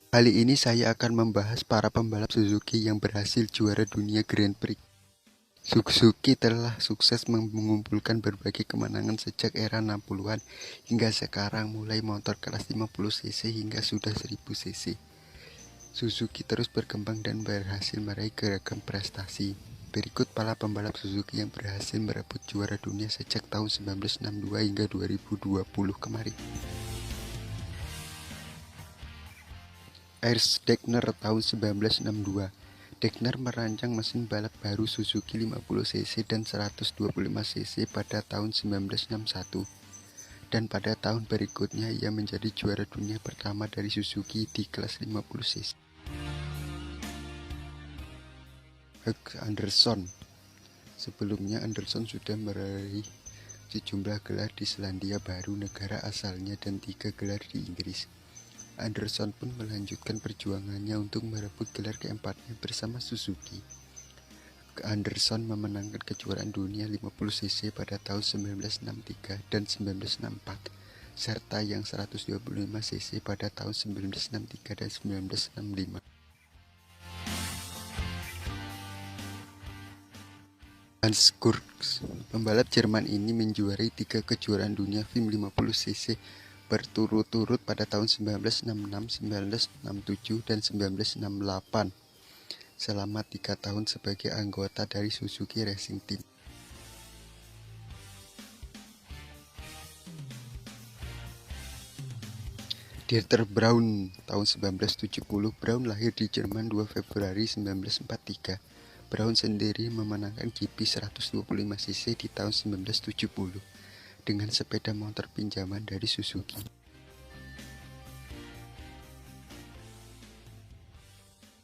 Kali ini saya akan membahas para pembalap Suzuki yang berhasil juara dunia Grand Prix. Suzuki telah sukses mengumpulkan berbagai kemenangan sejak era 60-an hingga sekarang, mulai motor kelas 50cc hingga sudah 1000cc. Suzuki terus berkembang dan berhasil meraih beragam prestasi. Berikut para pembalap Suzuki yang berhasil merebut juara dunia sejak tahun 1962 hingga 2020 kemarin. Ernst Degner tahun 1962. Degner merancang mesin balap baru Suzuki 50cc dan 125cc pada tahun 1961. Dan pada tahun berikutnya ia menjadi juara dunia pertama dari Suzuki di kelas 50cc. Hugh Anderson. Sebelumnya Anderson sudah meraih sejumlah gelar di Selandia Baru, negara asalnya, dan 3 gelar di Inggris. Anderson pun melanjutkan perjuangannya untuk merebut gelar keempatnya bersama Suzuki. Anderson memenangkan kejuaraan dunia 50cc pada tahun 1963 dan 1964, serta yang 125cc pada tahun 1963 dan 1965. Hans Kurz, pembalap Jerman ini menjuarai 3 kejuaraan dunia VIM 50cc berturut-turut pada tahun 1966, 1967, dan 1968 selama 3 tahun sebagai anggota dari Suzuki Racing Team. Dieter Braun tahun 1970. Braun lahir di Jerman 2 Februari 1943. Braun sendiri memenangkan GP 125cc di tahun 1970 dengan sepeda motor pinjaman dari Suzuki.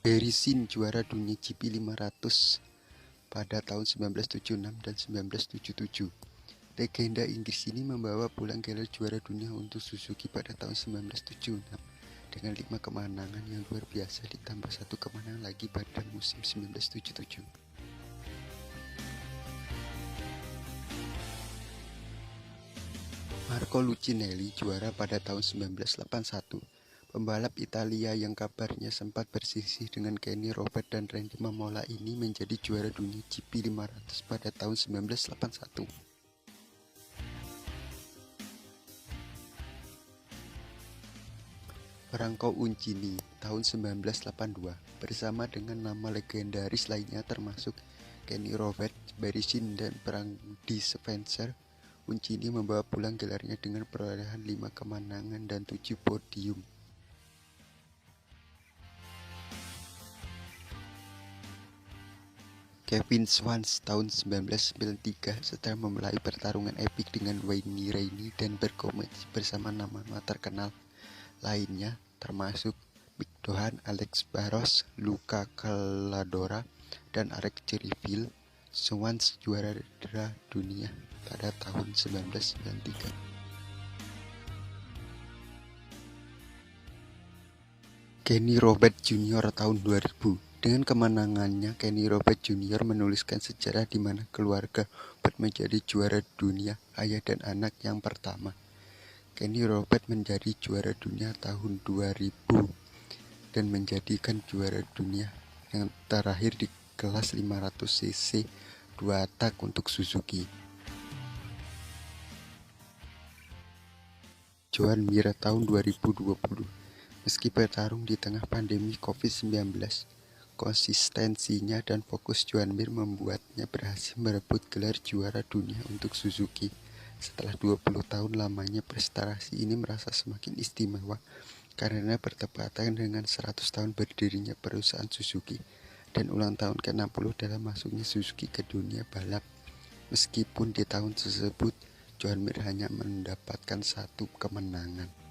Beresin juara dunia GP 500 pada tahun 1976 dan 1977. Legenda Inggris ini membawa pulang gelar juara dunia untuk Suzuki pada tahun 1976 dengan 5 kemenangan yang luar biasa ditambah 1 kemenangan lagi pada musim 1977. Marco Lucinelli juara pada tahun 1981. Pembalap Italia yang kabarnya sempat bersisih dengan Kenny Robert dan Randy Mamola ini menjadi juara dunia GP 500 pada tahun 1981. Franco Uncini tahun 1982 bersama dengan nama legendaris lainnya termasuk Kenny Robert, Beresin, dan Brady Spencer. Uncini membawa pulang gelarnya dengan perolehan 5 kemenangan dan 7 podium. Kevin Schwantz tahun 1993 setelah memulai pertarungan epik dengan Wayne Rainey dan berkompetisi bersama nama-nama terkenal lainnya termasuk Mick Doohan, Alex Barros, Luca Calladora, dan Alex Cervil. Schwantz juara dunia pada tahun 1993. Kenny Robert Jr. tahun 2000. Dengan kemenangannya, Kenny Robert Jr. menuliskan sejarah di mana keluarga Robert menjadi juara dunia, ayah dan anak yang pertama. Kenny Robert menjadi juara dunia tahun 2000 dan menjadikan juara dunia yang terakhir di kelas 500cc 2 tak untuk Suzuki. Joan Mir tahun 2020. Meski bertarung di tengah pandemi COVID-19, konsistensinya dan fokus Joan Mir membuatnya berhasil merebut gelar juara dunia untuk Suzuki. Setelah 20 tahun lamanya, prestasi ini merasa semakin istimewa karena bertepatan dengan 100 tahun berdirinya perusahaan Suzuki dan ulang tahun ke-60 dalam masuknya Suzuki ke dunia balap. Meskipun di tahun tersebut, Joan Mir hanya mendapatkan 1 kemenangan.